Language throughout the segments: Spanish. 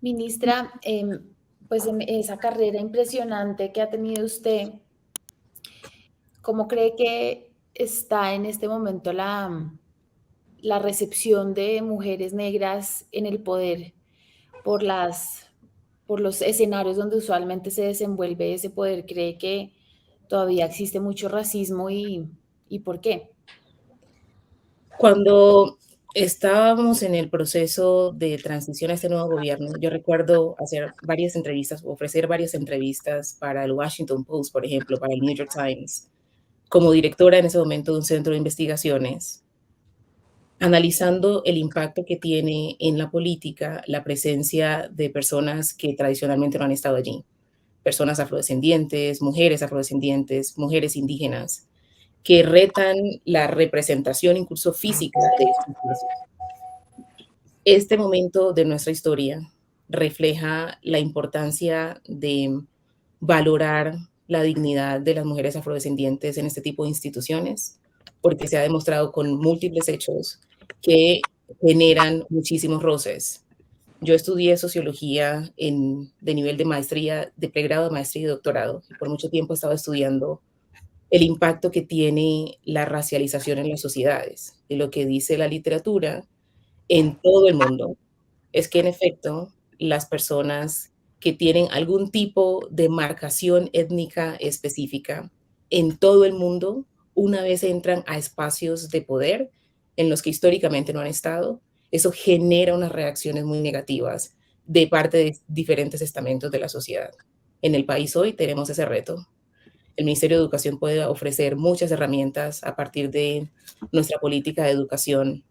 Ministra, pues en esa carrera impresionante que ha tenido usted, ¿cómo cree que está en este momento la recepción de mujeres negras en el poder por por los escenarios donde usualmente se desenvuelve ese poder? ¿Cree que todavía existe mucho racismo y por qué? Cuando estábamos en el proceso de transición a este nuevo gobierno, yo recuerdo hacer varias entrevistas, ofrecer varias entrevistas para el Washington Post, por ejemplo, para el New York Times, como directora en ese momento de un centro de investigaciones, analizando el impacto que tiene en la política la presencia de personas que tradicionalmente no han estado allí, personas afrodescendientes, mujeres indígenas, que retan la representación incluso física de estas personas. Este momento de nuestra historia refleja la importancia de valorar la dignidad de las mujeres afrodescendientes en este tipo de instituciones, porque se ha demostrado con múltiples hechos que generan muchísimos roces. Yo estudié sociología de nivel de maestría, de pregrado, maestría y doctorado, y por mucho tiempo he estado estudiando el impacto que tiene la racialización en las sociedades. Y lo que dice la literatura en todo el mundo es que, en efecto, las personas que tienen algún tipo de marcación étnica específica en todo el mundo, una vez entran a espacios de poder en los que históricamente no han estado, eso genera unas reacciones muy negativas de parte de diferentes estamentos de la sociedad. En el país hoy tenemos ese reto. El Ministerio de Educación puede ofrecer muchas herramientas a partir de nuestra política de educación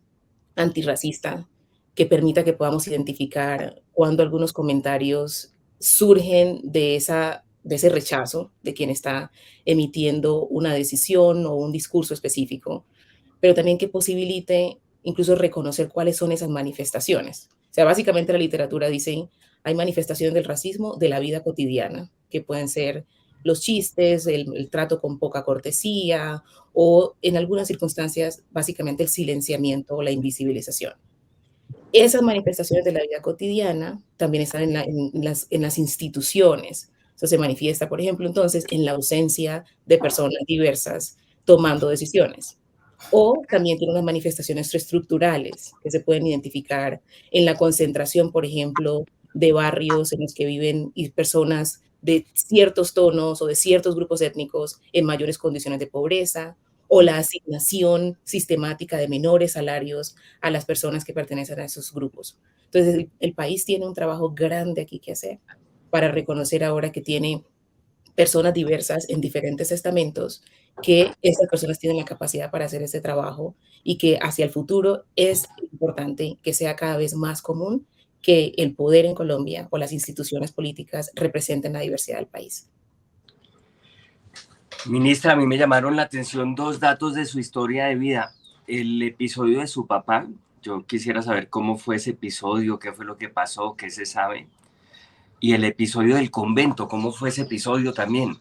antirracista que permita que podamos identificar cuando algunos comentarios surgen de ese rechazo de quien está emitiendo una decisión o un discurso específico, pero también que posibilite incluso reconocer cuáles son esas manifestaciones. O sea, básicamente la literatura dice, hay manifestaciones del racismo de la vida cotidiana, que pueden ser los chistes, el trato con poca cortesía o en algunas circunstancias básicamente el silenciamiento o la invisibilización. Esas manifestaciones de la vida cotidiana también están en las instituciones. Eso se manifiesta, por ejemplo, entonces, en la ausencia de personas diversas tomando decisiones. O también tiene unas manifestaciones estructurales que se pueden identificar en la concentración, por ejemplo, de barrios en los que viven personas de ciertos tonos o de ciertos grupos étnicos en mayores condiciones de pobreza, o la asignación sistemática de menores salarios a las personas que pertenecen a esos grupos. Entonces, el país tiene un trabajo grande aquí que hacer para reconocer ahora que tiene personas diversas en diferentes estamentos, que estas personas tienen la capacidad para hacer ese trabajo y que hacia el futuro es importante que sea cada vez más común que el poder en Colombia o las instituciones políticas representen la diversidad del país. Ministra, a mí me llamaron la atención dos datos de su historia de vida. El episodio de su papá, yo quisiera saber cómo fue ese episodio, qué fue lo que pasó, qué se sabe. Y el episodio del convento, ¿cómo fue ese episodio también?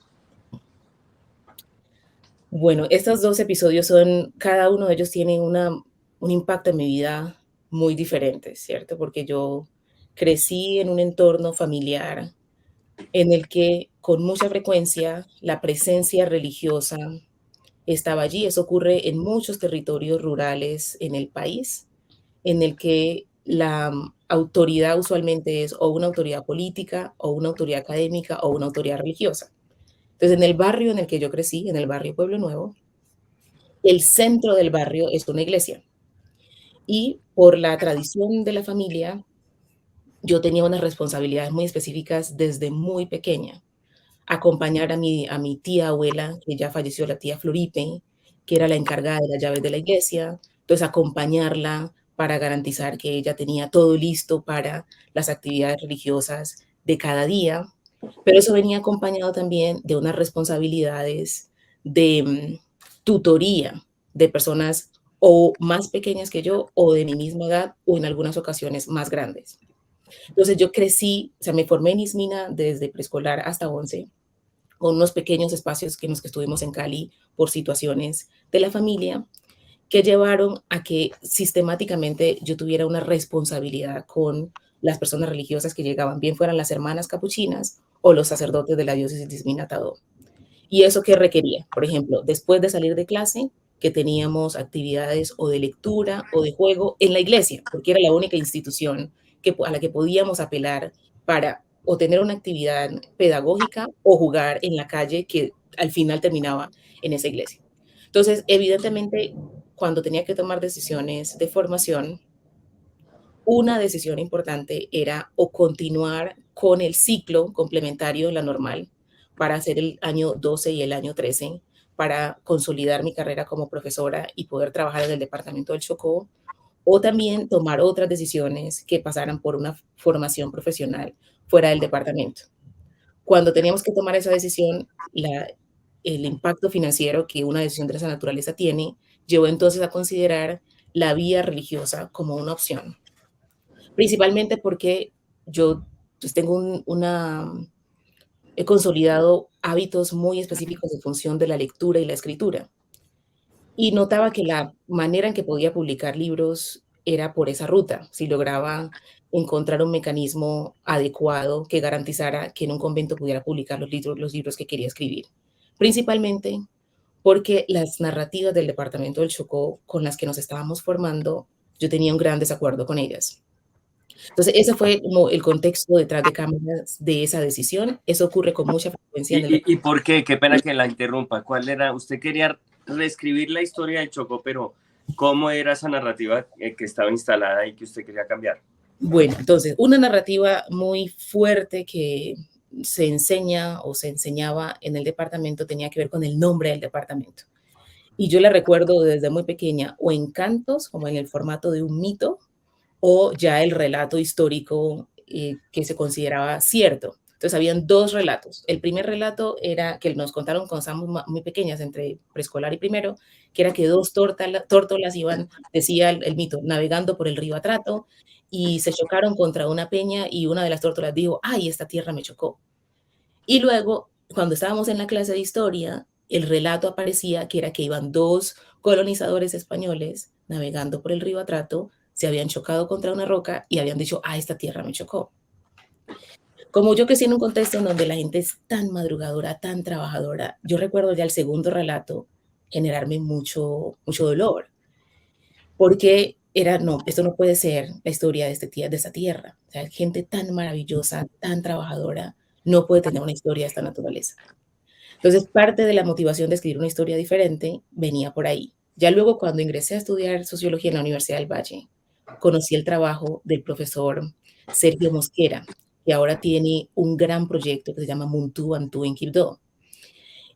Bueno, estos dos episodios cada uno de ellos tiene un impacto en mi vida muy diferente, ¿cierto? Porque yo crecí en un entorno familiar en el que con mucha frecuencia la presencia religiosa estaba allí. Eso ocurre en muchos territorios rurales en el país, en el que la autoridad usualmente es o una autoridad política, o una autoridad académica, o una autoridad religiosa. Entonces, en el barrio en el que yo crecí, en el barrio Pueblo Nuevo, el centro del barrio es una iglesia. Y por la tradición de la familia, yo tenía unas responsabilidades muy específicas desde muy pequeña. Acompañar a mi tía abuela, que ya falleció, la tía Floripe, que era la encargada de las llaves de la iglesia. Entonces, acompañarla para garantizar que ella tenía todo listo para las actividades religiosas de cada día. Pero eso venía acompañado también de unas responsabilidades de tutoría de personas o más pequeñas que yo o de mi misma edad o en algunas ocasiones más grandes. Entonces yo crecí, o sea, me formé en Ismina desde preescolar hasta 11, con unos pequeños espacios en los que estuvimos en Cali por situaciones de la familia que llevaron a que sistemáticamente yo tuviera una responsabilidad con las personas religiosas que llegaban, bien fueran las hermanas capuchinas o los sacerdotes de la diócesis de Esminatado. ¿Y eso qué requería? Por ejemplo, después de salir de clase, que teníamos actividades o de lectura o de juego en la iglesia, porque era la única institución a la que podíamos apelar para o tener una actividad pedagógica o jugar en la calle que al final terminaba en esa iglesia. Entonces, evidentemente, cuando tenía que tomar decisiones de formación, una decisión importante era o continuar con el ciclo complementario de la normal para hacer el año 12 y el año 13, para consolidar mi carrera como profesora y poder trabajar en el departamento del Chocó, o también tomar otras decisiones que pasaran por una formación profesional fuera del departamento. Cuando teníamos que tomar esa decisión, el impacto financiero que una decisión de esa naturaleza tiene, llevó entonces a considerar la vía religiosa como una opción. Principalmente porque yo pues, he consolidado hábitos muy específicos en función de la lectura y la escritura. Y notaba que la manera en que podía publicar libros era por esa ruta, si lograba encontrar un mecanismo adecuado que garantizara que en un convento pudiera publicar los libros que quería escribir. Principalmente porque las narrativas del departamento del Chocó con las que nos estábamos formando, yo tenía un gran desacuerdo con ellas. Entonces, ese fue como el contexto detrás de cámaras de esa decisión. Eso ocurre con mucha frecuencia en el... ¿Y por qué? Qué pena que la interrumpa. ¿Cuál era? Usted quería reescribir la historia del Chocó, pero ¿cómo era esa narrativa que estaba instalada y que usted quería cambiar? Bueno, entonces, una narrativa muy fuerte que se enseña o se enseñaba en el departamento tenía que ver con el nombre del departamento. Y yo la recuerdo desde muy pequeña, o en cantos, como en el formato de un mito, o ya el relato histórico que se consideraba cierto. Entonces, habían dos relatos. El primer relato era que nos contaron cuando estábamos muy pequeñas, entre preescolar y primero, que era que dos tórtolas iban, decía el mito, navegando por el río Atrato, y se chocaron contra una peña y una de las tórtolas dijo, ¡ay, esta tierra me chocó! Y luego, cuando estábamos en la clase de historia, el relato aparecía que era que iban dos colonizadores españoles navegando por el río Atrato, se habían chocado contra una roca y habían dicho, esta tierra me chocó. Como yo crecí en un contexto en donde la gente es tan madrugadora, tan trabajadora, yo recuerdo ya el segundo relato generarme mucho dolor, porque no, esto no puede ser la historia de esta tierra. O sea, gente tan maravillosa, tan trabajadora, no puede tener una historia de esta naturaleza. Entonces, parte de la motivación de escribir una historia diferente venía por ahí. Ya luego, cuando ingresé a estudiar sociología en la Universidad del Valle, conocí el trabajo del profesor Sergio Mosquera, que ahora tiene un gran proyecto que se llama Muntu Bantu en Quibdó.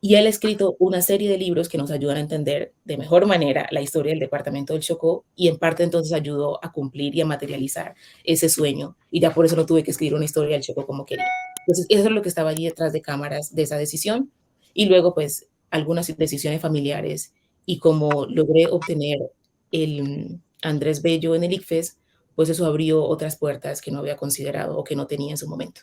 Y él ha escrito una serie de libros que nos ayudan a entender de mejor manera la historia del departamento del Chocó y en parte entonces ayudó a cumplir y a materializar ese sueño. Y ya por eso no tuve que escribir una historia del Chocó como quería. Entonces, eso es lo que estaba allí detrás de cámaras de esa decisión. Y luego, pues, algunas decisiones familiares y como logré obtener el Andrés Bello en el ICFES, pues eso abrió otras puertas que no había considerado o que no tenía en su momento.